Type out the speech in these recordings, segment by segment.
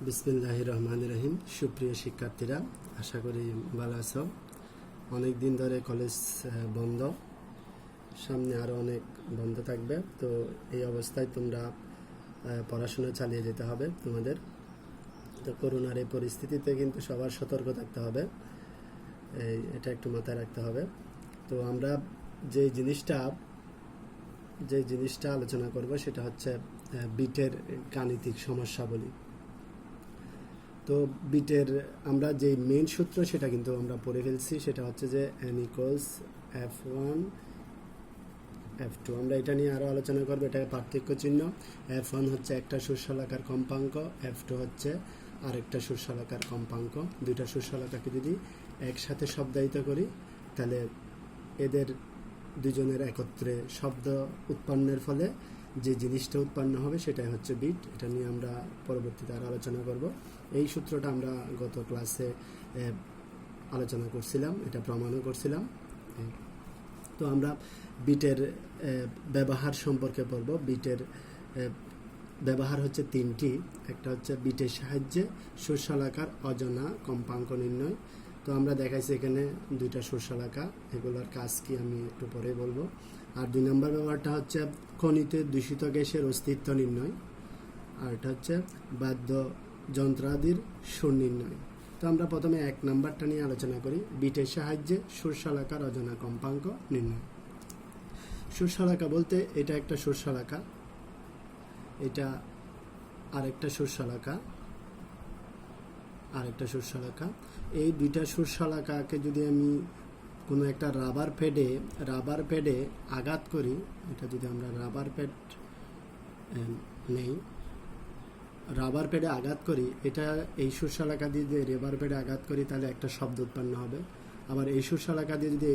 বিসমিল্লাহির রহমানির রহিম। সুপ্রিয় শিক্ষার্থীরা, আশা করি ভালো আছো। অনেক দিন ধরে কলেজ বন্ধ, সামনে আরও অনেক বন্ধ থাকবে। তো এই অবস্থায় তোমরা পড়াশোনা চালিয়ে যেতে হবে তোমাদের। তো করোনার এই পরিস্থিতিতে কিন্তু সবার সতর্ক থাকতে হবে, এটা একটু মাথায় রাখতে হবে। তো আমরা যে জিনিসটা আলোচনা করব সেটা হচ্ছে বিটের গাণিতিক সমস্যাবলী। তো বিটের আমরা যে মেইন সূত্র সেটা কিন্তু আমরা পড়ে ফেলছি, সেটা হচ্ছে যে n ইকুয়ালস f1 f2। আমরা এটা নিয়ে আরও আলোচনা করবো। এটা পার্থক্য চিহ্ন। f1 হচ্ছে একটা সুস্বলাকার কম্পাঙ্ক, f2 হচ্ছে আরেকটা সুস্বলাকার কম্পাঙ্ক। দুইটা সুস্বলাকাকে যদি একসাথে শব্দায়িত করি তাহলে এদের দুজনের একত্রে শব্দ উৎপন্নের ফলে যে জিনিসটা উৎপন্ন হবে সেটাই হচ্ছে বিট। এটা নিয়ে আমরা পরবর্তীতে আরও আলোচনা করব। এই সূত্রটা আমরা গত ক্লাসে আলোচনা করছিলাম, এটা প্রমাণও করছিলাম। তো আমরা বিটের ব্যবহার সম্পর্কে পড়ব। বিটের ব্যবহার হচ্ছে তিনটি। একটা হচ্ছে বিটের সাহায্যে সুস্বলাকার অজানা কম্পাঙ্ক নির্ণয়। তো আমরা দেখাইছি এখানে দুইটা সুস্বলাকা, এগুলোর কাজ কি আমি একটু পরে বলবো। আর 2 নম্বর ব্যবহারটা হচ্ছে খনিতে দূষিত গ্যাসের অস্তিত্ব নির্ণয়, আর এটা হচ্ছে বাদ্য যন্ত্রাদির সুর নির্ণয়। তো আমরা প্রথমে 1 নাম্বারটা নিয়ে আলোচনা করি, বিটের সাহায্যে সুস্বলাকার অজানা কম্পাঙ্ক নির্ণয়। সুস্বলাকা বলতে এটা একটা সুস্বলাকা, এটা আরেকটা সুস্বলাকা, এই দুইটা সুস্বলাকাকে যদি আমি কোনো একটা রাবার প্যাডে আঘাত করি, এটা যদি আমরা রাবার প্যাডে আঘাত করি, এটা এই সুস্বলাকা দিয়ে যদি রাবার প্যাডে আঘাত করি তাহলে একটা শব্দ উৎপন্ন হবে। আবার এই সুস্বলাকা দিয়ে যদি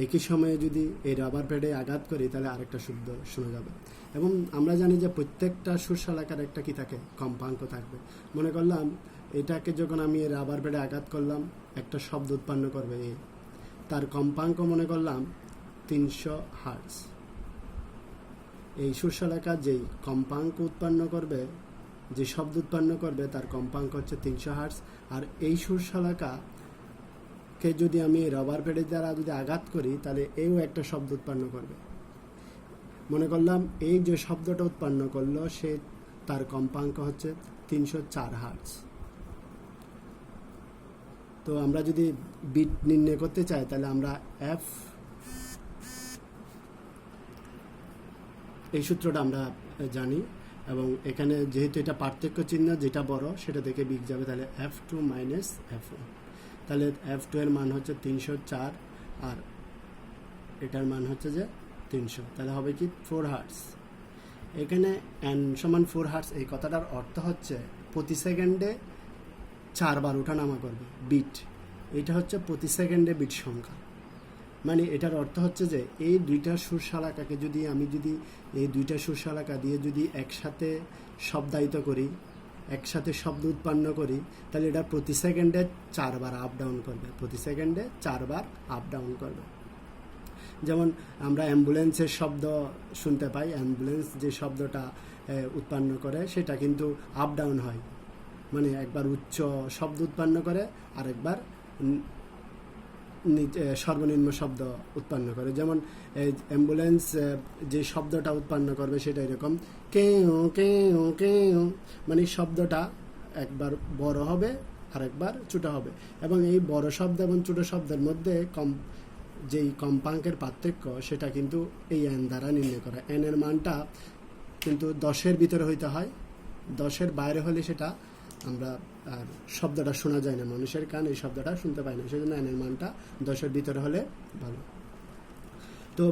একই সময়ে যদি এই রাবার প্যাডে আঘাত করি তাহলে আরেকটা শব্দ শোনা যাবে। এবং আমরা জানি যে প্রত্যেকটা সুস্বলাকার একটা কি থাকে, কম্পাঙ্ক থাকবে। মনে করলাম এটাকে যখন আমি রাবার প্যাডে আঘাত করলাম একটা শব্দ উৎপন্ন করবে, তার কম্পাঙ্ক মনে করলাম 300 হার্টজ। এই সুস্বলাকা যেই কম্পাঙ্ক উৎপন্ন করবে, যে শব্দ উৎপন্ন করবে, তার কম্পাঙ্ক হচ্ছে 300 হার্টজ। আর এই সুস্বলাকাকে যদি আমি রাবার প্যাডের দ্বারা যদি আঘাত করি তাহলে এও একটা শব্দ উৎপন্ন করবে। মনে করলাম এই যে শব্দটা উৎপন্ন করলো তার কম্পাঙ্ক হচ্ছে 304 হার্টজ। তো আমরা যদি বিট নির্ণয় করতে চাই তাহলে আমরা এই সূত্রটা আমরা জানি। এবং এখানে যেহেতু এটা পার্থক্য চিহ্ন, যেটা বড় সেটা থেকে বিগ যাবে, তাহলে f2 মাইনাস f1। তাহলে f2 এর মান হচ্ছে 304 আর এটার মান হচ্ছে যে 300, তাহলে হবে কি 4 হার্টজ। এখানে n সমান 4 হার্টজ, এই কথাটার অর্থ হচ্ছে প্রতি সেকেন্ডে 4 বার ওঠানামা করবে বিট। এটা হচ্ছে প্রতি সেকেন্ডে বিট সংখ্যা। মানে এটার অর্থ হচ্ছে যে এই দুইটা সুস্বলাকাকে যদি এই দুইটা সুস্বলাকা দিয়ে যদি একসাথে শব্দায়িত করি, একসাথে শব্দ উৎপন্ন করি, তাহলে এটা প্রতি সেকেন্ডে 4 বার আপ ডাউন করবে। যেমন আমরা অ্যাম্বুলেন্সের শব্দ শুনতে পাই, অ্যাম্বুলেন্স যে শব্দটা উৎপন্ন করে সেটা কিন্তু আপ ডাউন হয়। মানে একবার উচ্চ শব্দ উৎপন্ন করে আর একবার সর্বনিম্ন শব্দ উৎপন্ন করে। যেমন অ্যাম্বুলেন্স যে শব্দটা উৎপন্ন করবে সেটা এরকম কেউ কেউ কেউ, মানে শব্দটা একবার বড় হবে আর একবার ছোট হবে। এবং এই বড় শব্দ এবং ছোট শব্দের মধ্যে যেই কম্পাঙ্কের পার্থক্য সেটা কিন্তু এই n দ্বারা নির্ণয় করা। n এর মানটা কিন্তু 10-এর ভিতরে হইতে হয়, 10-এর বাইরে হলে সেটা আমরা আর শব্দটা শোনা যায় না, মানুষের কান এই শব্দটা শুনতে পায় না, সেজন্য n এর মানটা 10-এর ভিতরে হলে ভালো। তো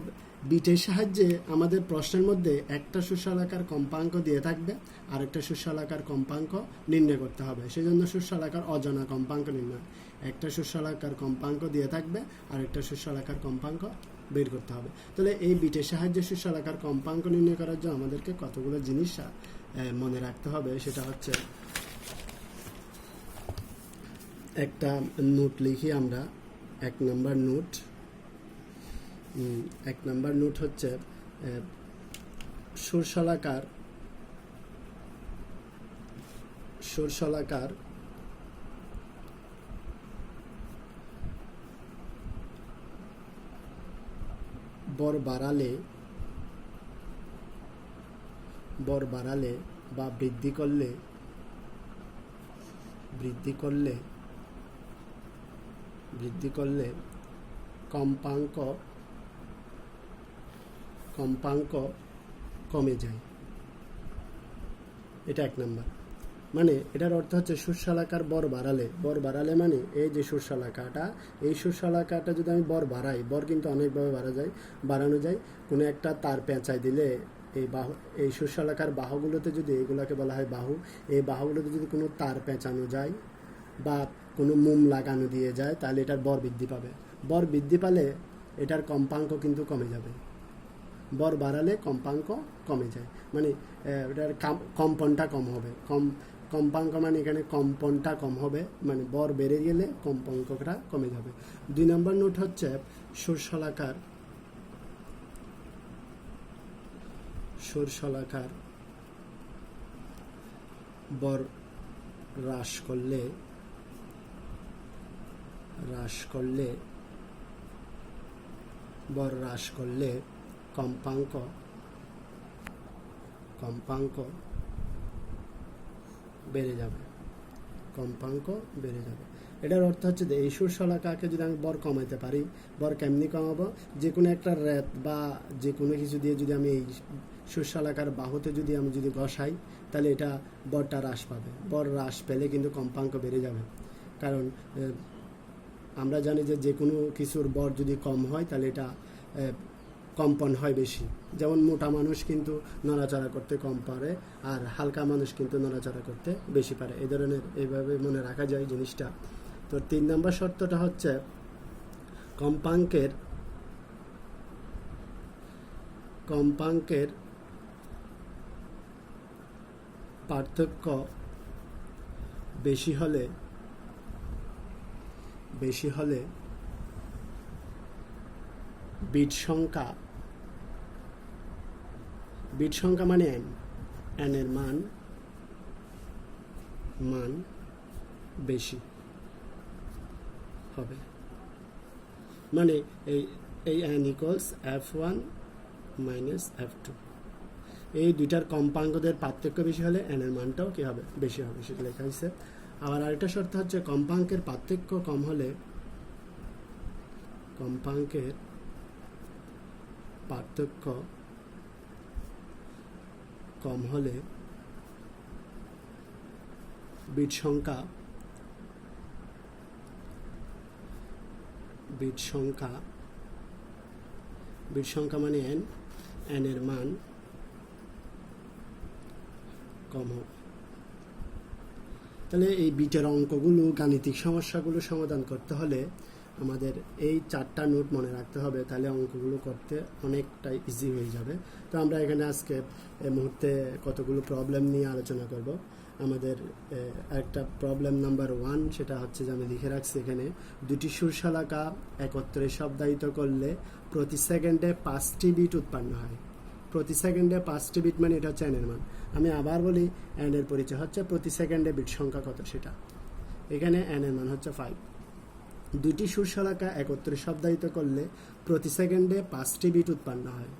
বিটের সাহায্যে আমাদের প্রশ্নের মধ্যে একটা সুস্বলাকার কম্পাঙ্ক দিয়ে থাকবে, আরেকটা সুস্বলাকার কম্পাঙ্ক নির্ণয় করতে হবে। সেজন্য সুস্বলাকার অজানা কম্পাঙ্ক নির্ণয়, একটা সুস্বলাকার কম্পাঙ্ক দিয়ে থাকবে, আরেকটা সুস্বলাকার কম্পাঙ্ক বের করতে হবে। তাহলে এই বিটের সাহায্যে সুস্বলাকার কম্পাঙ্ক নির্ণয় করার জন্য আমাদেরকে কতগুলো জিনিস মনে রাখতে হবে। সেটা হচ্ছে একটা নোট লিখি আমরা। 1 নম্বর নোট হচ্ছে সুরশলাকার বর বাড়ালে বা বৃদ্ধি করলে কম্পাঙ্ক কমে যায়। এটা এক নাম্বার। মানে এটার অর্থ হচ্ছে সুরশলাকার বর বাড়ালে মানে এই যে সুরশলাকাটা যদি আমি বর বাড়াই, বর কিন্তু অনেকভাবে বাড়ানো যায়। কোনো একটা তার পেঁচাই দিলে এই সুরশলাকার বাহুগুলোতে যদি, এগুলোকে বলা হয় বাহু, এই বাহুগুলোতে যদি কোনো তার পেঁচানো যায় বা কোনো মোম লাগানো দিয়ে যায়, তাহলে এটার বর বৃদ্ধি পাবে। বর বৃদ্ধি পালে এটার কম্পাঙ্ক কিন্তু কমে যাবে। বর বাড়ালে কম্পাঙ্ক কমে যায়, মানে এটার কম্পনটা কম হবে। কম্পাঙ্ক মানে এখানে কম্পনটা কম হবে, মানে বর বেড়ে গেলে কম্পাঙ্কটা কমে যাবে। 2 নম্বর নোট হচ্ছে সুরশলাকার বর হ্রাস করলে কম্পাঙ্ক বেড়ে যাবে। এটার অর্থ হচ্ছে যে এই সুরশলাকাকে যদি আমি বর কমাইতে পারি, বর কেমনি কমাবো? যে কোনো একটা রেত বা যে কোনো কিছু দিয়ে যদি আমি এই সুরশলাকার বাহুতে যদি আমি ঘষাই, তাহলে এটা বরটা হ্রাস পাবে। বর হ্রাস পেলে কিন্তু কম্পাঙ্ক বেড়ে যাবে। কারণ আমরা জানি যে কোনো কিছুর বর যদি কম হয় তাহলে এটা কম্পন হয় বেশি। যেমন মোটা মানুষ কিন্তু নড়াচড়া করতে কম পারে, আর হালকা মানুষ কিন্তু নড়াচড়া করতে বেশি পারে। এই ধরনের, এইভাবে মনে রাখা যায় জিনিসটা। তো 3 নম্বর শর্তটা হচ্ছে কম্পাঙ্কের পার্থক্য বেশি হলে বিট সংখ্যা মানে n এর মান বেশি হবে। মানে এই n equals f1 minus f2, এই দুইটার কম্পাঙ্কদের পার্থক্য বেশি হলে n এর মানটাও কি হবে? বেশি হবে, সেটা লেখা হয়েছে। আবার আরেকটা শর্ত হচ্ছে কম্পাঙ্কের পার্থক্য কম হলে বিট সংখ্যা মানে n এর মান কম হবে। তাহলে এই বিটের অঙ্কগুলো, গাণিতিক সমস্যাগুলো সমাধান করতে হলে আমাদের এই 4টা নোট মনে রাখতে হবে, তাহলে অঙ্কগুলো করতে অনেকটাই ইজি হয়ে যাবে। তো আমরা এখানে আজকে এই মুহূর্তে কতগুলো প্রবলেম নিয়ে আলোচনা করব। আমাদের একটা প্রবলেম নাম্বার 1, সেটা হচ্ছে যে আমি লিখে রাখছি এখানে, দুটি সুরশলাকা একত্রে শব্দায়িত করলে প্রতি সেকেন্ডে 5টি বিট উৎপন্ন হয়। প্রতি সেকেন্ডে 5টি বিট মানে এটা হচ্ছে n এর মান। আমি আবার বলি, n এর পরিচয় হচ্ছে প্রতি সেকেন্ডে বিট সংখ্যা কত সেটা। এখানে n এর মান হচ্ছে 5। দুটি সুরশলাকা একত্রে শব্দায়িত করলে প্রতি সেকেন্ডে 5টি বিট উৎপন্ন হয়।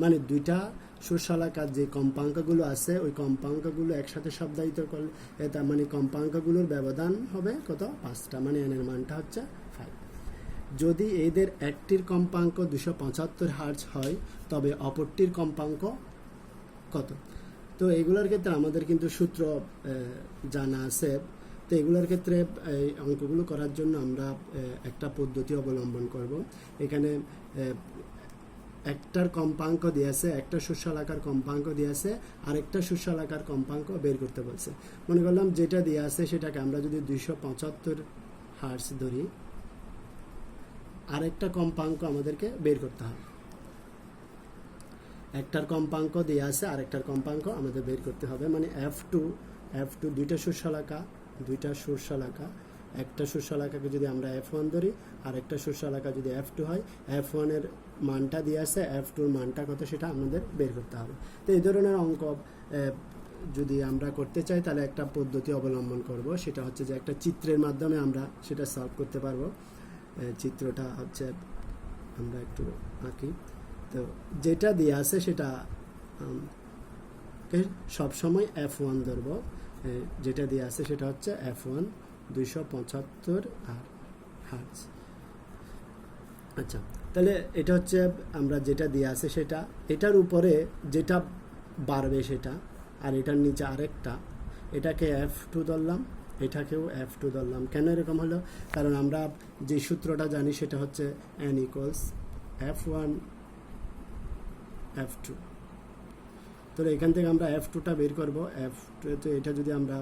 মানে দুইটা সুরশলাকার যে কম্পাঙ্কগুলো আছে, ওই কম্পাঙ্কগুলো একসাথে শব্দায়িত করলে তার মানে কম্পাঙ্কগুলোর ব্যবধান হবে কত? 5টা, মানে n এর মানটা হচ্ছে 5। যদি এদের একটির কম্পাঙ্ক 275 হার্টজ হয়, তবে অপরটির কম্পাঙ্ক কত? তো এগুলোর ক্ষেত্রে আমাদের কিন্তু সূত্র জানা আছে। তো এগুলোর ক্ষেত্রে এই অঙ্কগুলো করার জন্য আমরা একটা পদ্ধতি অবলম্বন করব। এখানে একটার কম্পাঙ্ক দিয়ে আছে, একটা সুরশলাকার কম্পাঙ্ক দিয়ে আছে, আরেকটা সুরশলাকার কম্পাঙ্ক বের করতে বলছে। মনে করলাম যেটা দিয়ে আছে সেটাকে আমরা যদি 275 হার্টজ ধরি, আরেকটা কম্পাঙ্ক আমাদেরকে বের করতে হবে। একটার কম্পাঙ্ক দিয়ে আছে, আরেকটার কম্পাঙ্ক আমাদের বের করতে হবে। মানে f2 দুইটা সুরশলাকা, একটা সুরশলাকাকে যদি আমরা f1 ধরি, আর একটা সুরশলাকা যদি f2 হয়, f1 এর মানটা দিয়ে আছে, f2 এর মানটা কত সেটা আমাদের বের করতে হবে। তো এই ধরনের অঙ্ক যদি আমরা করতে চাই তাহলে একটা পদ্ধতি অবলম্বন করব, সেটা হচ্ছে যে একটা চিত্রের মাধ্যমে আমরা সেটা সলভ করতে পারবো। চিত্রটা হচ্ছে আমরা একটু আঁকি। তো যেটা দিয়ে আছে সেটা সবসময় F1 ধরব। যেটা দিয়ে আছে সেটা হচ্ছে F1 275 হার্টজ। আচ্ছা, তাহলে এটা হচ্ছে আমরা যেটা দিয়ে আছে সেটা, এটার উপরে যেটা বাড়বে সেটা, আর এটার নিচে আরেকটা, এটাকে F2 ধরলাম, এটাকেও F2 ধরলাম। কেন এরকম হলো? কারণ আমরা যে সূত্রটা জানি সেটা হচ্ছে n equals F1 F2। তো এখান থেকে আমরা F2টা বের করব। F2, তো এটা যদি আমরা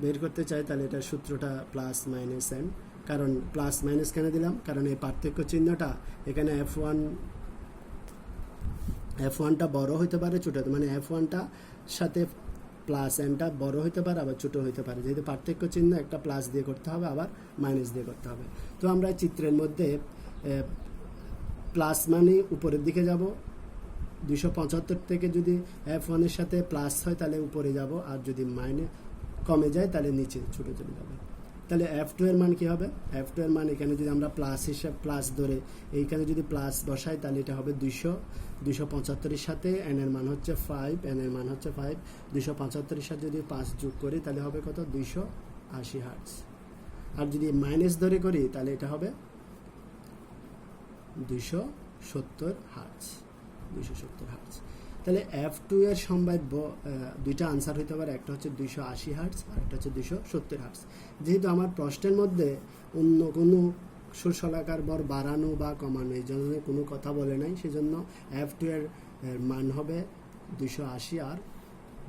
বের করতে চাই তাহলে এটার সূত্রটা প্লাস মাইনাস n। কারণ প্লাস মাইনাস কেন দিলাম? কারণ এই পার্থক্য চিহ্নটা এখানে F1টা বড় হইতে পারে, ছোট হতে, মানে F1টা সাথে প্লাস nটা বড় হইতে পারে আবার ছোট হইতে পারে। যেহেতু পার্থক্য চিহ্ন, একটা প্লাস দিয়ে করতে হবে আবার মাইনাস দিয়ে করতে হবে। তো আমরা চিত্রের মধ্যে প্লাস মানে উপরের দিকে যাব, 275 থেকে যদি F1 এর সাথে প্লাস হয় তাহলে উপরে যাব, আর যদি মাইনে কমে যায় তাহলে নিচে ছুটে চলে যাবে। তাহলে F2 এর মান কি হবে? F2 এর মান এখানে যদি আমরা প্লাস হিসাবে প্লাস ধরে এইখানে যদি প্লাস বসাই তাহলে এটা হবে 275 এর সাথে n এর মান হচ্ছে 5, n এর মান হচ্ছে 5, 275 এর সাথে যদি 5 যোগ করি তাহলে হবে কত? 280 হার্টজ। আর যদি মাইনাস ধরে করি তাহলে এটা হবে 270 হার্টজ। 270 হার্টজ। তাহলে F2 এর সম্ভাব্য দুইটা আনসার হইতে পারে, একটা হচ্ছে 280 হার্টজ আর একটা হচ্ছে 270 হার্টজ। যেহেতু আমার প্রশ্নের মধ্যে অন্য কোনো সুরশলাকার বর বাড়ানো বা কমানো এই জন্য কোনো কথা বলে নাই, সেজন্য F2 এর মান হবে 280 আর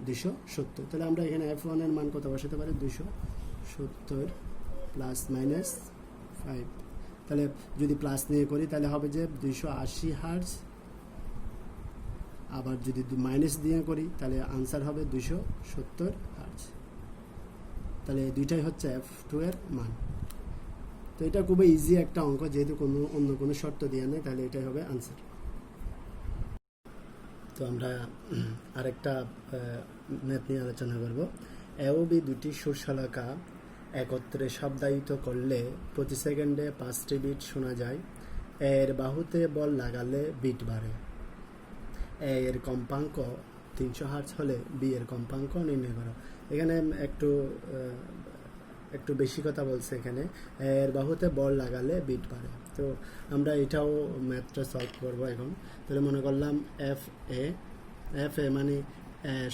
270। তাহলে আমরা এখানে F1 এর মান কত বসাতে পারি? 270 প্লাস মাইনাস 5। তাহলে যদি প্লাস নিয়ে করি তাহলে হবে যে 280 হার্টজ, আবার যদি মাইনাস দিয়ে করি তাহলে আনসার হবে 270 হার্টজ। তাহলে দুইটাই হচ্ছে F2 এর মান। তো এটা খুবই ইজি একটা অঙ্ক, যেহেতু অন্য কোনো শর্ত দেওয়া নেই, তাহলে এটাই হবে আনসার। তো আমরা আরেকটা ম্যাথ নিয়ে আলোচনা করব। এ ও বি দুটি সুরশলাকা একত্রে শব্দায়িত করলে প্রতি সেকেন্ডে 5টি বিট শোনা যায়। এর বাহুতে বল লাগালে বিট বাড়ে। এ এর কম্পাঙ্ক 300 হার্টজ হলে বি এর কম্পাঙ্ক নির্ণয় করো। এখানে একটু বেশি কথা বলছে। এখানে এর বাহুতে বল লাগালে বিট বাড়ে। তো আমরা এটাও ম্যাথটা সলভ করব এখন। তাহলে মনে করলাম এফ এ মানে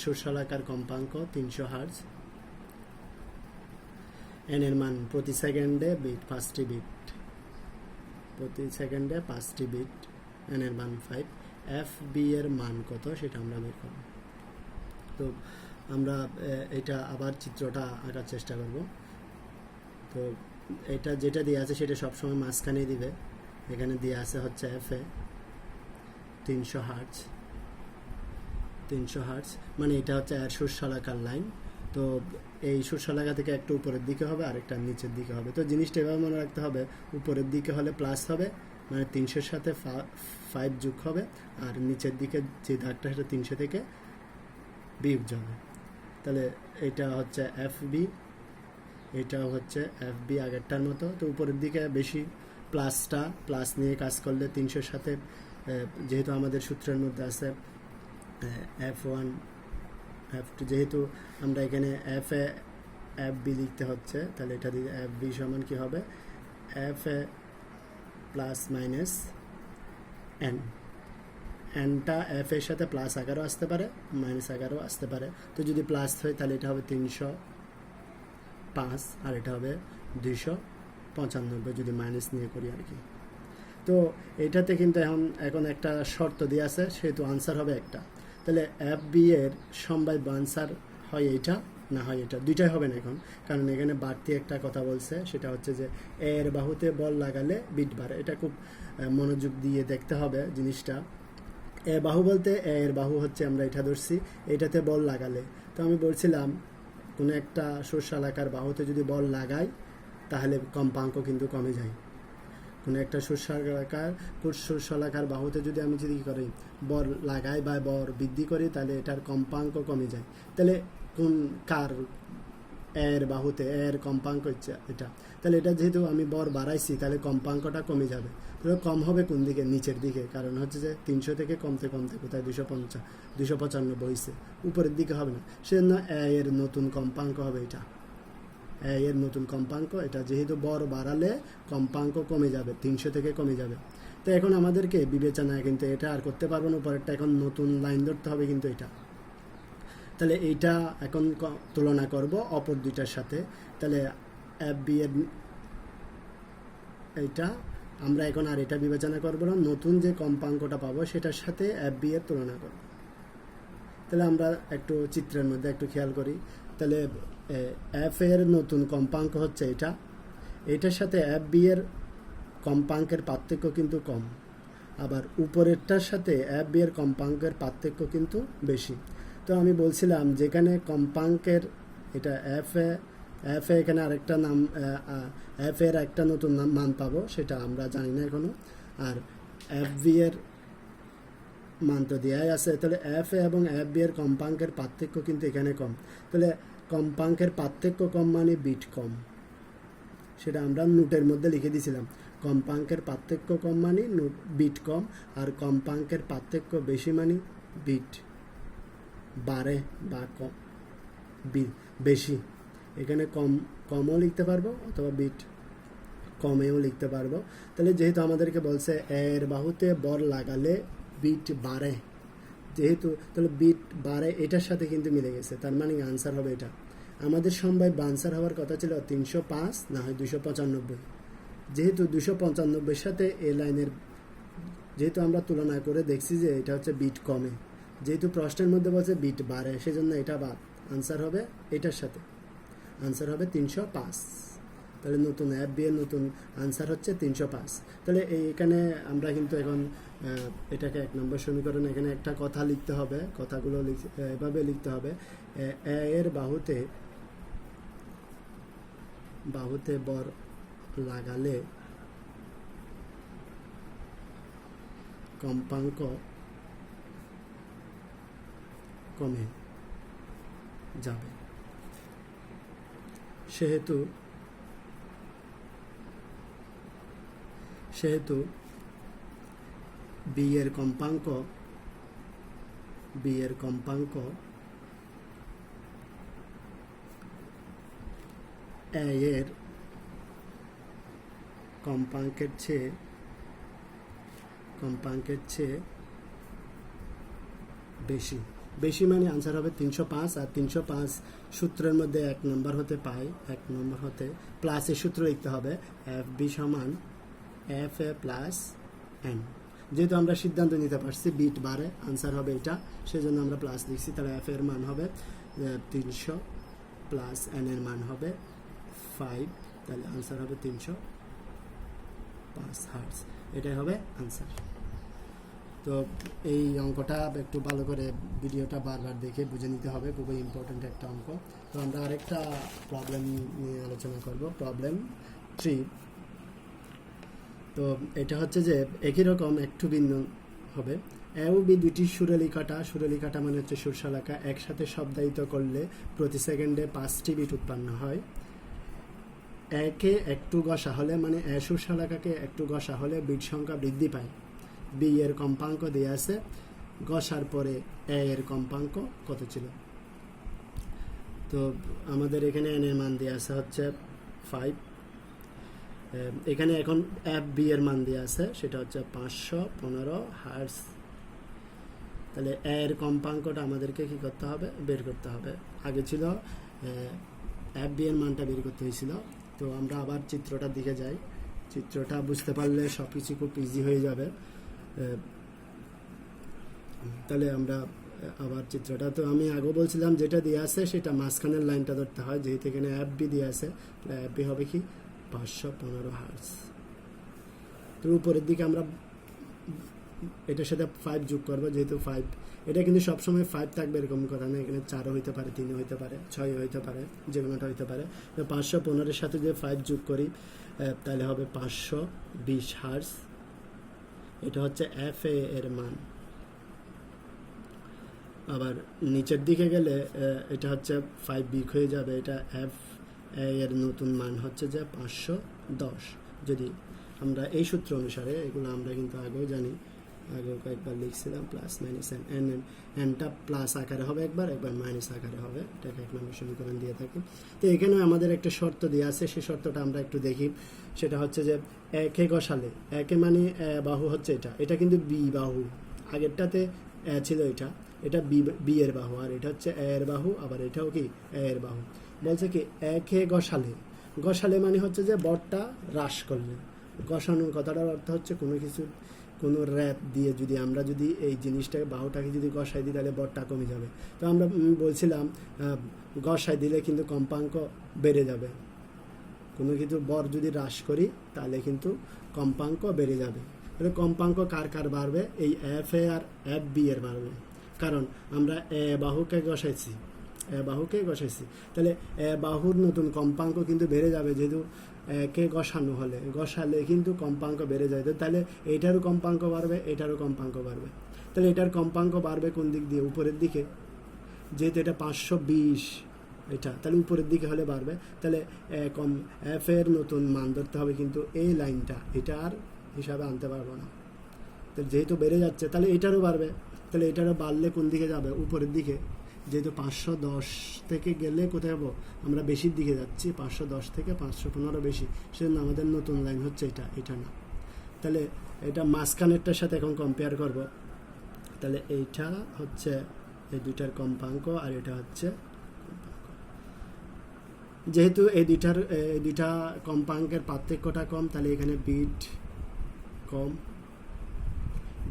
সুরশলাকার কম্পাঙ্ক 300 হার্টজ, এন এর মান প্রতি সেকেন্ডে 5টি বিট, প্রতি সেকেন্ডে 5টি বিট, এন এর মান 5। এফ বি এর মান কত সেটা আমরা বের করব। তো আমরা এটা আবার চিত্রটা আঁকার চেষ্টা করব। তো এটা যেটা দিয়ে আছে সেটা সবসময় মাঝখানে দিবে। এখানে দিয়ে আছে হচ্ছে এফ এ 300 হার্টজ, 300 হার্টজ মানে এটা হচ্ছে সুরশলাকার লাইন। তো এই সুরশলাকা থেকে একটু উপরের দিকে হবে আর একটা নিচের দিকে হবে। তো জিনিসটা এভাবে মনে রাখতে হবে, উপরের দিকে হলে প্লাস হবে, মানে 300-র সাথে 5 যোগ হবে, আর নিচের দিকে যে দাগটা সেটা 300 থেকে বিয়োগ যাবে। তাহলে এটা হচ্ছে এফ বি, এটাও হচ্ছে এফ বি আগেরটার মতো। তো উপরের দিকে বেশি প্লাস নিয়ে কাজ করলে 300-র সাথে, যেহেতু আমাদের সূত্রের মধ্যে আছে F1 F2, যেহেতু আমরা এখানে এফ বি লিখতে হচ্ছে, তাহলে এটা দিয়ে এফ বি সমান কি হবে? F A plus minus N. এনটা এফ এর সাথে প্লাস আকারও আসতে পারে, মাইনাস আকারও আসতে পারে। তো যদি প্লাস হয় তাহলে এটা হবে 305 আর এটা হবে 295 যদি মাইনাস নিয়ে করি আর কি। তো এটাতে কিন্তু এখন একটা শর্ত দিয়ে আছে, সেহেতু আনসার হবে একটা। তাহলে এফ বি এর সম্ভাব্য আনসার হয় এইটা, না হয় এটা, দুইটাই হবে না এখন, কারণ এখানে বাড়তি একটা কথা বলছে, সেটা হচ্ছে যে এর বাহুতে বল লাগালে বিট বাড়ে। এটা খুব মনোযোগ দিয়ে দেখতে হবে জিনিসটা। এ বাহু বলতে এর বাহু হচ্ছে আমরা এটা ধরছি, এটাতে বল লাগালে। তো আমি বলছিলাম কোনো একটা সুরশলাকার বাহুতে যদি বল লাগাই তাহলে কম্পাঙ্ক কিন্তু কমে যায়। কোনো একটা শস্যশালাকার বাহুতে যদি আমি যদি কী করি বর লাগাই বা বর বৃদ্ধি করি, তাহলে এটার কম্পাঙ্ক কমে যায়। তাহলে কোন কার এর বাহুতে এর কম্পাঙ্ক হচ্ছে এটা, তাহলে এটা যেহেতু আমি বর বাড়াইছি তাহলে কম্পাঙ্কটা কমে যাবে। তাহলে কম হবে কোন দিকে? নিচের দিকে, কারণ হচ্ছে যে 300 থেকে কমতে কমতে কোথায় 295 হয়েছে, উপরের দিকে হবে না। সেজন্য এর নতুন কম্পাঙ্ক হবে এটা, এর নতুন কম্পাঙ্ক এটা। যেহেতু বর বাড়ালে কম্পাঙ্ক কমে যাবে, 300 থেকে কমে যাবে। তো এখন আমাদেরকে বিবেচনায় কিন্তু এটা আর করতে পারবো না, উপরেরটা এখন নতুন লাইন ধরতে হবে কিন্তু এটা। তাহলে এইটা এখন তুলনা করব অপর দুইটার সাথে। তাহলে এফ বি এর এইটা আমরা এখন আর এটা বিবেচনা করব না, নতুন যে কম্পাঙ্কটা পাবো সেটার সাথে এফ বি এর তুলনা করব। তাহলে আমরা একটু চিত্রের মধ্যে একটু খেয়াল করি। তাহলে এফ এর নতুন কম্পাঙ্ক হচ্ছে এটা, এটার সাথে এফ বি এর কম্পাঙ্কের পার্থক্য কিন্তু কম, আবার উপরেরটার সাথে এফ বি এর কম্পাঙ্কের পার্থক্য কিন্তু বেশি। তো আমি বলছিলাম যেখানে কম্পাঙ্কের এটা এফ এ এখানে আরেকটা নাম, এফ এর একটা নতুন মান পাবো, সেটা আমরা জানি না এখনো। আর এফ বি এর মান তো দেওয়াই আছে। তাহলে এফ এ এবং এফ বি এর কম্পাঙ্কের পার্থক্য কিন্তু এখানে কম। তাহলে কম্পাঙ্কের পার্থক্য কম মানে বিট কম, সেটা আমরা নোটের মধ্যে লিখে দিয়েছিলাম। কম্পাঙ্কের পার্থক্য কম মানে বিট কম, আর কম্পাঙ্কের পার্থক্য বেশি মানে বিট বাড়ে বা কম বেশি। এখানে কমও লিখতে পারবো অথবা বিট কমেও লিখতে পারবো। তাহলে যেহেতু আমাদেরকে বলছে এর বাহুতে বর লাগালে বিট বাড়ে, যেহেতু তাহলে বিট বাড়ে এটার সাথে কিন্তু মিলে গেছে, তার মানে আনসার হবে এটা। আমাদের সম্ভাব্য আনসার হওয়ার কথা ছিল 305 না হয় 295। যেহেতু 295 সাথে এই লাইনের যেহেতু আমরা তুলনা করে দেখছি যে এটা হচ্ছে বিট কমে, যেহেতু প্রশ্নের মধ্যে বলছে বিট বাড়ে, সেজন্য এটা বাদ। আনসার হবে এটার সাথে, আনসার হবে 305। তাহলে নতুন এফ বি এর নতুন আনসার হচ্ছে 305। তাহলে এইখানে আমরা কিন্তু এখন এটাকে 1 নম্বর সমীকরণ, এখানে একটা কথা লিখতে হবে, কথাগুলো এভাবে লিখতে হবে। এর বাহুতে বর লাগালে কম্পাঙ্ক কমে যাবে, সেহেতু বি এর কম্পাঙ্ক এ এর কম্পাঙ্কের চেয়ে বেশি মানে আনসার হবে 305। আর 305 সূত্রের মধ্যে 1 নম্বর হতে পাই, 1 নম্বর হতে প্লাসের সূত্র লিখতে হবে এফ বি সমান এফ এ প্লাস এন। যেহেতু আমরা সিদ্ধান্ত নিতে পারছি বিট বাড়ে, আনসার হবে এটা, সেজন্য আমরা প্লাস লিখছি। তাহলে এফ এর মান হবে 300 প্লাস এন এর মান হবে 5, তাহলে আনসার হবে 305 হার্টজ। এটাই হবে আনসার। তো এই অঙ্কটা একটু ভালো করে ভিডিওটা বারবার দেখে বুঝে নিতে হবে, খুবই ইম্পর্ট্যান্ট একটা অঙ্ক। তো আমরা আরেকটা প্রবলেম নিয়ে আলোচনা করব, প্রবলেম 3। তো এটা হচ্ছে যে একই রকম একটু ভিন্ন হবে। এ ও বি দুইটি সুরেলিকাটা মানে হচ্ছে সুরশালাকা, একসাথে শব্দায়িত করলে প্রতি সেকেন্ডে 5টি বিট উৎপন্ন হয়। একে একটু ঘষা হলে মানে এ সুরশালাকাকে একটু ঘষা হলে বিট সংখ্যা বৃদ্ধি পায়। বি এর কম্পাঙ্ক দিয়ে আছে, ঘষার পরে এ এর কম্পাঙ্ক কত ছিল? তো আমাদের এখানে এন এর মান দিয়ে আছে হচ্ছে 5। এখানে এখন এফ বি এর মান দিয়ে আছে, সেটা হচ্ছে 515 হার্টজ। তাহলে এর কম্পাঙ্কটা আমাদেরকে কি করতে হবে? বের করতে হবে। আগে ছিল এফ বি এর মানটা বের করতে হয়েছিল। তো আমরা আবার চিত্রটার দিকে যাই, চিত্রটা বুঝতে পারলে সব কিছু খুব ইজি হয়ে যাবে। তাহলে আমরা আবার চিত্রটা, তো আমি আগে বলছিলাম যেটা দিয়ে আছে সেটা মাঝখানের লাইনটা ধরতে হয়, যেহেতু এখানে এফ বি দিয়ে আছে, এফ বি হবে কি 515 হার্টজ। তো উপরের দিকে আমরা এটার সাথে 5 যোগ করবো, যেহেতু 5, এটা কিন্তু সবসময় 5 থাকবে এরকম কথা না, এখানে 4ও হইতে পারে, 3ও হইতে পারে, 6ও হইতে পারে, যে কোনোটা হইতে পারে। তো 515-এর সাথে যে 5 যোগ করি তাহলে হবে 520 হার্জ। এটা হচ্ছে এফ এ এর মান। আবার নিচের দিকে গেলে এটা হচ্ছে 5 বিগ হয়ে যাবে, এটা এফ এর নতুন মান হচ্ছে যে 510। যদি আমরা এই সূত্র অনুসারে, এগুলো আমরা কিন্তু আগেও জানি, আগেও কয়েকবার লিখছিলাম, প্লাস মাইনাস এন, এনটা প্লাস আকারে হবে একবার, একবার মাইনাস আকারে হবে, এটাকে 1 নম্বর সমীকরণ দিয়ে থাকি। তো এখানেও আমাদের একটা শর্ত দেওয়া আছে, সেই শর্তটা আমরা একটু দেখি। সেটা হচ্ছে যে একে গসালে, একে মানে বাহু হচ্ছে এটা কিন্তু বি বাহু, আগেরটাতে ছিল এটা বি এর বাহু, আর এটা হচ্ছে এ এর বাহু, আবার এটাও কি এ এর বাহু। বলছে কি একে গসালে মানে হচ্ছে যে বরটা হ্রাস করলে। গসানোর কথাটার অর্থ হচ্ছে কোনো র্যাপ দিয়ে আমরা যদি এই জিনিসটাকে, বাহুটাকে যদি গসাই দিই তাহলে বরটা কমে যাবে। তো আমরা বলছিলাম গসাই দিলে কিন্তু কম্পাঙ্ক বেড়ে যাবে। কোনো কিছু বর যদি হ্রাস করি তাহলে কিন্তু কম্পাঙ্ক বেড়ে যাবে। তাহলে কম্পাঙ্ক কার বাড়বে? এই এফ এ আর এফ বি এর বাড়বে, কারণ আমরা বাহুকে গসাইছি, তাহলে বাহুর নতুন কম্পাঙ্ক কিন্তু বেড়ে যাবে, যেহেতু কে গসালে কিন্তু কম্পাঙ্ক বেড়ে যায়। তাহলে এইটারও কম্পাঙ্ক বাড়বে, এটারও কম্পাঙ্ক বাড়বে। তাহলে এটার কম্পাঙ্ক বাড়বে কোন দিক দিয়ে? উপরের দিকে, যেহেতু এটা 520, তাহলে উপরের দিকে হলে বাড়বে। তাহলে এফ এর নতুন মান ধরতে হবে, কিন্তু এই লাইনটা এটা আর হিসাবে আনতে পারবো না। তো যেহেতু বেড়ে যাচ্ছে তাহলে এটারও বাড়বে, তাহলে এটারও বাড়লে কোন দিকে যাবে? উপরের দিকে। যেহেতু 510 থেকে গেলে কোথায় যাবো? আমরা বেশির দিকে যাচ্ছি, 510 থেকে 515 বেশি, সেজন্য আমাদের নতুন লাইন হচ্ছে এটা না। তাহলে এটা মাঝখানেরটার সাথে এখন কম্পেয়ার করব। তাহলে এইটা হচ্ছে এই দুইটার কম্পাঙ্ক, আর এটা হচ্ছে যেহেতু এই দুইটা কম্পাঙ্কের পার্থক্যটা কম, তাহলে এখানে বিট কম।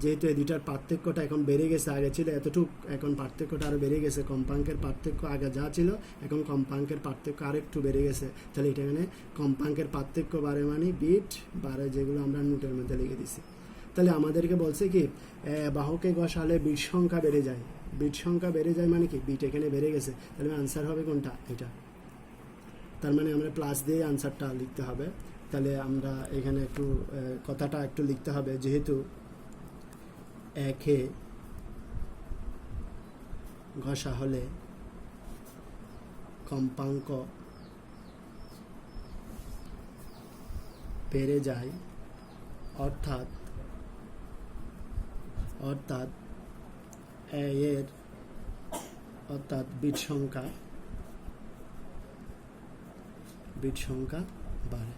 যেহেতু এই দুইটার পার্থক্যটা এখন বেড়ে গেছে, আগে ছিল এতটুক, এখন পার্থক্যটা আরও বেড়ে গেছে। কম্পাঙ্কের পার্থক্য আগে যা ছিল, এখন কম্পাঙ্কের পার্থক্য আরেকটু বেড়ে গেছে। তাহলে এটা এখানে কম্পাঙ্কের পার্থক্য বাড়ে মানে বিট বাড়ে, যেগুলো আমরা নোটের মধ্যে লিখে দিছি। তাহলে আমাদেরকে বলছে কি বাহুকে গসালে বিট সংখ্যা বেড়ে যায়। বিট সংখ্যা বেড়ে যায় মানে কি? বিট এখানে বেড়ে গেছে, তাহলে আনসার হবে কোনটা? এটা। তার মানে আমরা প্লাস দিয়ে আনসারটা লিখতে হবে। তাহলে আমরা এখানে একটু কথাটা একটু লিখতে হবে, যেহেতু একে ঘষা হলে কম্পাঙ্ক বেড়ে যায়, অর্থাৎ বিট সংখ্যা বাড়ে।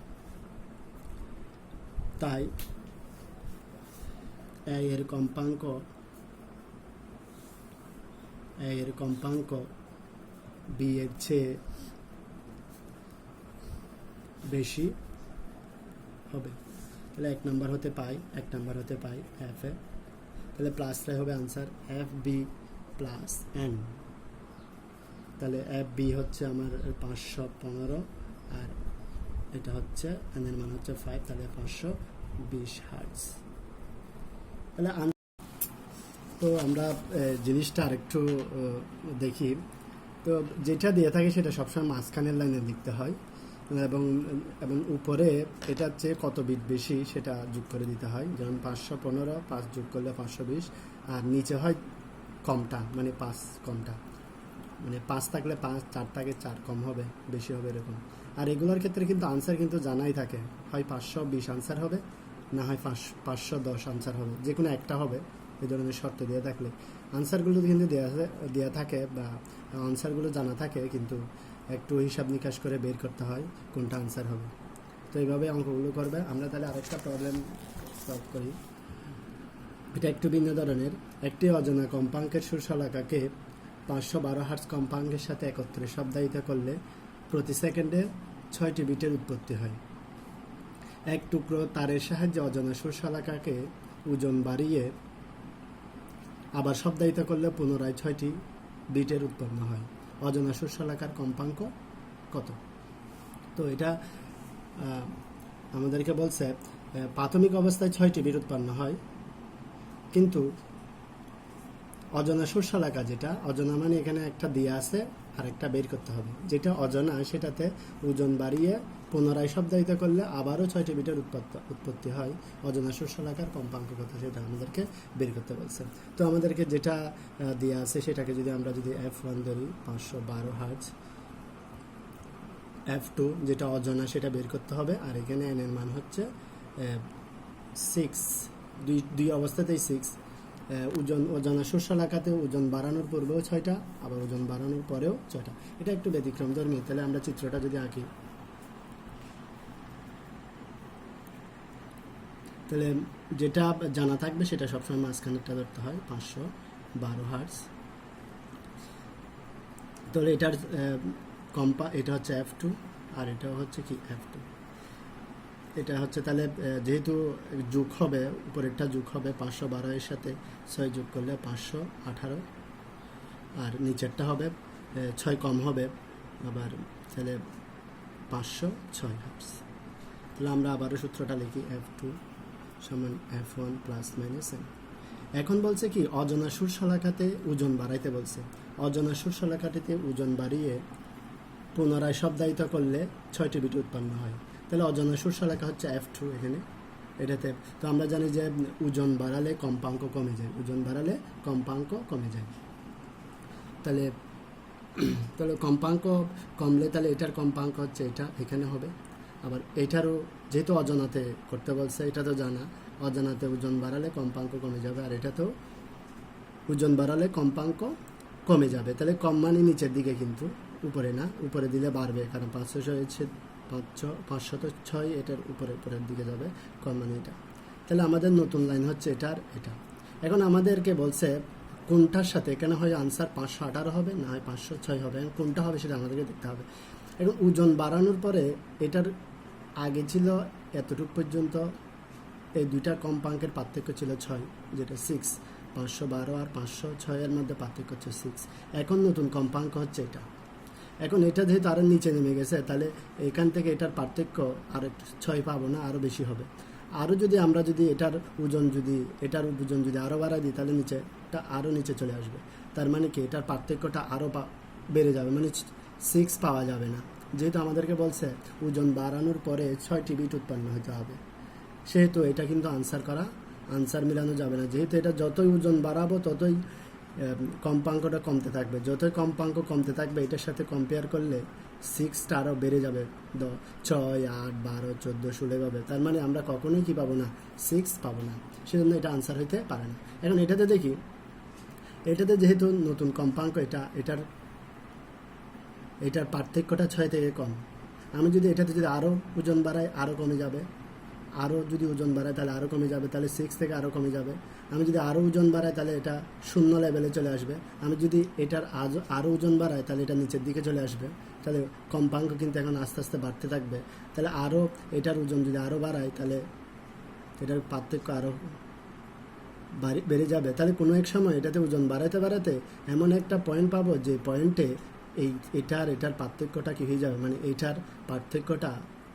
তাই এর কম্পাঙ্ক বি এর চেয়ে বেশি হবে। তাহলে 1 নম্বর হতে পাই এফ এ। তাহলে প্লাসটাই হবে answer, F B plus N. তাহলে এফ বি হচ্ছে আমার 515, আর এটা হচ্ছে এন এর মান হচ্ছে 5, তাহলে 520 হার্টজ। তাহলে তো আমরা জিনিসটা আরেকটু দেখি। তো যেটা দিয়ে থাকে সেটা সবসময় মাঝখানের লাইনে লিখতে হয়, এবং উপরে এটার চেয়ে কত বিট বেশি সেটা যোগ করে দিতে হয়। যেমন 515, 5 যোগ করলে 520, আর নিচে হয় কমটা, মানে 5 কমটা, মানে 5 থাকলে 5, 4 থাকে 4 কম হবে, বেশি হবে, এরকম। আর এগুলোর ক্ষেত্রে কিন্তু আনসার কিন্তু জানাই থাকে, হয় 520 আনসার হবে, না হয় 510 আনসার হবে, যে কোনো একটা হবে। এই ধরনের শর্ত দিয়ে থাকলে আনসারগুলো কিন্তু দেওয়া থাকে, বা আনসারগুলো জানা থাকে, কিন্তু একটু হিসাব নিকাশ করে বের করতে হয় কোনটা আনসার হবে। তো এইভাবে অঙ্কগুলো করবে। আমরা তাহলে আরেকটা প্রবলেম সলভ করি। এটা একটু ভিন্ন ধরনের। একটি অজানা কম্পাঙ্কের সুরশলাকাকে 512 হার্টজ কম্পাঙ্কের সাথে একত্রে শব্দায়িত করলে প্রতি সেকেন্ডে 6টি বিটের উৎপত্তি হয়। এক টুকরো তারের সাহায্যে অজানা সুরশলাকাকে ওজন বাড়িয়ে আবার শব্দায়িত করলে পুনরায় 6টি বিটের উৎপন্ন হয়। অজানা সুরশলাকার কম্পাঙ্ক কত? তো এটা আমাদেরকে বলছে প্রাথমিক অবস্থায় 6টি বিট উৎপন্ন হয়, কিন্তু অজানা শস্যলাকা যেটা অজানা মানে এখানে একটা দেয়া আছে আর একটা বের করতে হবে, যেটা অজানা সেটাতে ওজন বাড়িয়ে পুনরায় শব্দায়িত করলে আবারও 6টি বিটের উৎপত্তি হয়। অজানা শস্যলাকার কম্পাঙ্ক কত সেটা আমাদেরকে বের করতে বলছে। তো আমাদেরকে যেটা দেয়া আছে সেটাকে যদি আমরা যদি F1 ধরি 512 হার্জ, F2 যেটা অজানা সেটা বের করতে হবে, আর এখানে n এর মান হচ্ছে 6, দুই অবস্থাতেই 6। ওজন অজানা শস্যলাকাতে ওজন বাড়ানোর পূর্বেও 6টা, আবার ওজন বাড়ানোর পরেও 6টা। এটা একটু ব্যতিক্রমধর্মী। তাহলে আমরা চিত্রটা যদি আঁকি, তাহলে যেটা জানা থাকবে সেটা সবসময় মাঝখানেরটা ধরতে হয়, 512 হার্জ। তাহলে এটার এটা হচ্ছে F2 আর এটা হচ্ছে কি F2। এটা হচ্ছে তাহলে যেহেতু যোগ হবে, উপরেরটা যোগ হবে 512 এর সাথে 6 যোগ করলে 518, আর নিচেরটা হবে 6 কম হবে আবার, তাহলে 506 হার্জ। তাহলে আমরা আবারও সূত্রটা লিখি, F2 সমান F1 প্লাস মাইনাস n। এখন বলছে কি অজানা শস্যলাকাতে ওজন বাড়াইতে বলছে। অজানা শস্যলাকাটিতে ওজন বাড়িয়ে পুনরায় শব্দায়িত করলে 6টি বিট উৎপন্ন হয়। তাহলে অজানা শস্যলাকা হচ্ছে F2 এখানে এটাতে। তো আমরা জানি যে ওজন বাড়ালে কম্পাঙ্ক কমে যায়, ওজন বাড়ালে কম্পাঙ্ক কমে যায়। তাহলে কম্পাঙ্ক কমলে তাহলে এটার কম্পাঙ্ক হচ্ছে এটা এখানে হবে। আবার এটারও যেহেতু অজানাতে করতে বলছে, এটা তো জানা, অজানাতে ওজন বাড়ালে কম্পাঙ্ক কমে যাবে, আর এটাতেও ওজন বাড়ালে কম্পাঙ্ক কমে যাবে। তাহলে কম মানে নিচের দিকে, কিন্তু উপরে না, উপরে দিলে বাড়বে, কারণ 506 এটার উপরের দিকে যাবে, কম মানে এটা। তাহলে আমাদের নতুন লাইন হচ্ছে এটার এটা। এখন আমাদেরকে বলছে কোনটার সাথে, এখানে হয় আনসার 518 হবে, না হয় 506 হবে, কোনটা হবে সেটা আমাদেরকে দেখতে হবে। এখন ওজন বাড়ানোর পরে এটার আগে ছিল এতটুকু পর্যন্ত, এই দুইটা কম্পাঙ্কের পার্থক্য ছিল 6, যেটা 6, 512 আর 506 এর মধ্যে পার্থক্য হচ্ছে 6। এখন নতুন কম্পাঙ্ক হচ্ছে এটা। এখন এটা যেহেতু আরও নিচে নেমে গেছে, তাহলে এখান থেকে এটার পার্থক্য আর 6 পাবো না, আরও বেশি হবে। আরও যদি আমরা যদি এটার ওজন যদি আরও বাড়াই দিই, তাহলে নিচেটা আরও নিচে চলে আসবে। তার মানে কি এটার পার্থক্যটা আরও বেড়ে যাবে, মানে 6 পাওয়া যাবে না। যেহেতু আমাদেরকে বলছে ওজন বাড়ানোর পরে 6টি বিট উৎপন্ন হতে হবে, সেহেতু এটা কিন্তু আনসার মিলানো যাবে না। যেহেতু এটা যতই ওজন বাড়াবো ততই কম্পাঙ্কটা কমতে থাকবে, যতই কম্পাঙ্ক কমতে থাকবে এটার সাথে কম্পেয়ার করলে 6টা আরও বেড়ে যাবে, 6, 8, 12, 14, 16 হবে। তার মানে আমরা কখনোই কি পাবো না, 6 পাবো না, সেজন্য এটা আনসার হইতে পারে না। এখন এটাতে দেখি, এটাতে যেহেতু নতুন কম্পাঙ্ক, এটার পার্থক্যটা 6 থেকে কম। আমি যদি এটাতে যদি আরও ওজন বাড়াই আরও কমে যাবে, আরও যদি ওজন বাড়ায় তাহলে আরও কমে যাবে, তাহলে 6 থেকে আরও কমে যাবে। আমি যদি আরও ওজন বাড়াই তাহলে এটা 0 লেভেলে চলে আসবে। আমি যদি এটার আরও ওজন বাড়াই তাহলে এটা নিচের দিকে চলে আসবে। তাহলে কম্পাঙ্ক কিন্তু এখন আস্তে আস্তে বাড়তে থাকবে। তাহলে আরও এটার ওজন যদি আরও বাড়ায় তাহলে এটার পার্থক্য আরও বেড়ে যাবে। তাহলে কোনো এক সময় এটাতে ওজন বাড়াতে এমন একটা পয়েন্ট পাবো যে পয়েন্টে এটার পার্থক্যটা কি হয়ে যাবে, মানে এইটার পার্থক্যটা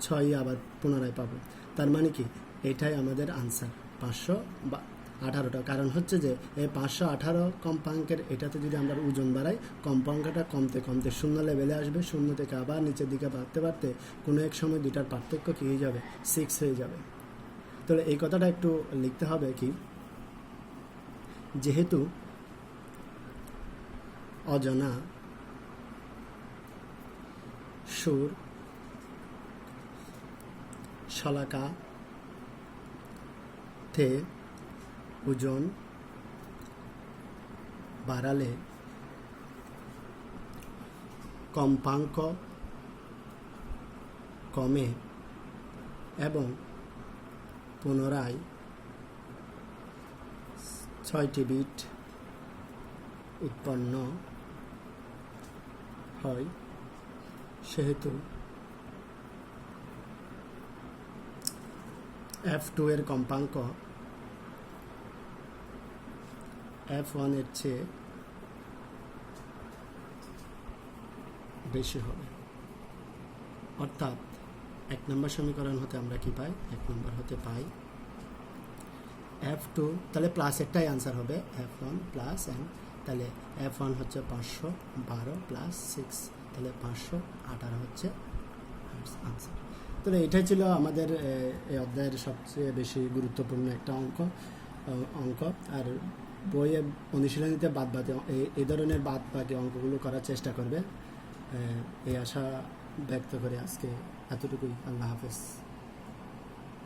6 আবার পুনরায় পাবো। তার মানে কি এটাই আমাদের আনসার 518টা। কারণ হচ্ছে যে এই 518 কম্পাঙ্কের এটাতে যদি আমরা ওজন বাড়াই, কম্পাঙ্কটা কমতে কমতে 0 লেভেলে আসবে, 0 থেকে আবার নিচের দিকে বাড়তে কোনো এক সময় দুটার পার্থক্য কি হয়ে যাবে, 6 হয়ে যাবে। তাহলে এই কথাটা একটু লিখতে হবে কি, যেহেতু অজানা সুর শলাকাতে ওজন বাড়ালে কম্পাঙ্ক কমে এবং পুনরায় 6টি বিট উৎপন্ন হয়, সেহেতু F2 এর কম্পাঙ্ক F1 এর চেয়ে বেশি হবে। অর্থাৎ 1 নম্বর সমীকরণ হতে আমরা কি পাই, 1 নম্বর হতে পাই F2 তাহলে প্লাস একটাই আনসার হবে F1 প্লাস এন, তাহলে F1 হচ্ছে 512 প্লাস 6, তাহলে 518 হচ্ছে আনসার। তাহলে এটাই ছিল আমাদের এই অধ্যায়ের সবচেয়ে বেশি গুরুত্বপূর্ণ একটা অঙ্ক। আর বইয়ে অনুশীলনীতে এই ধরনের বাদ বাকি অঙ্কগুলো করার চেষ্টা করবে, এই আশা ব্যক্ত করে আজকে এতটুকুই। আল্লাহ হাফেজ।